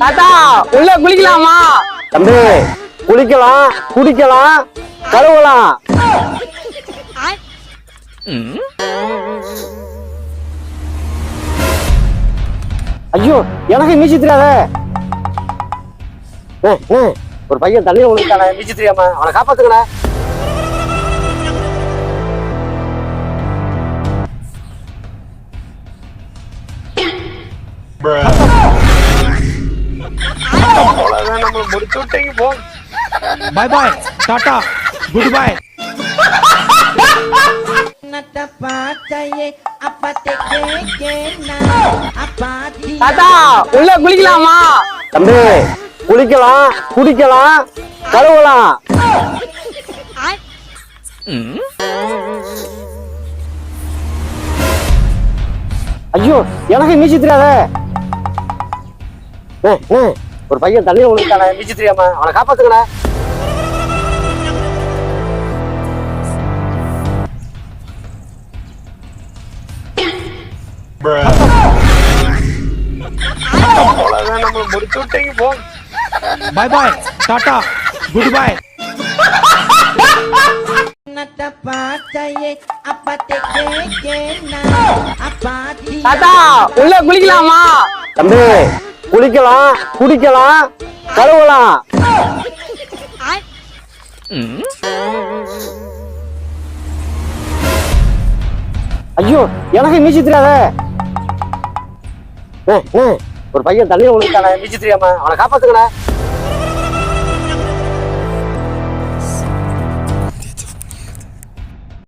தாத்தா உள்ள குளிக்கலாமா? தம்பி குளிக்கலாம், குடிக்கலாம், கழுவலாம். ஐயோ எனக்கு நீச்சல் தெரியாத. ஒரு பையன் தண்ணியில விழுந்துட்டானே, நீச்சல் தெரியாம, அவனை காப்பாத்துக்கணே. நம்ம முடிச்சு விட்டீங்க போ. பாய் பாய், டாடா, குட் பை. தாத்தா உள்ள குளிக்கலாமா? தம்பி குளிக்கலாம், குடிக்கலாம், கழுவலாம். ஐயோ எனக்கு நீச்சல் தெரியாத. ஒரு பையன் தண்ணியில விழுந்துட்டானே, நீச்சல் தெரியாம, அவனை காப்பாத்துக்கணே. நம்ம முடிச்சு விட்டீங்க போ. பாய் பாய், டாடா, குட் பை. தாத்தா உள்ள குளிக்கலாமா? தம்பி குளிக்கலாம், குடிக்கலாம், கழுவலாம். ஐயோ எனக்கு நீச்சல் தெரியாத. ஒரு பையன் தண்ணியில விழுந்துட்டானே, நீச்சல் தெரியாம, அவனை காப்பாத்துக்கணே.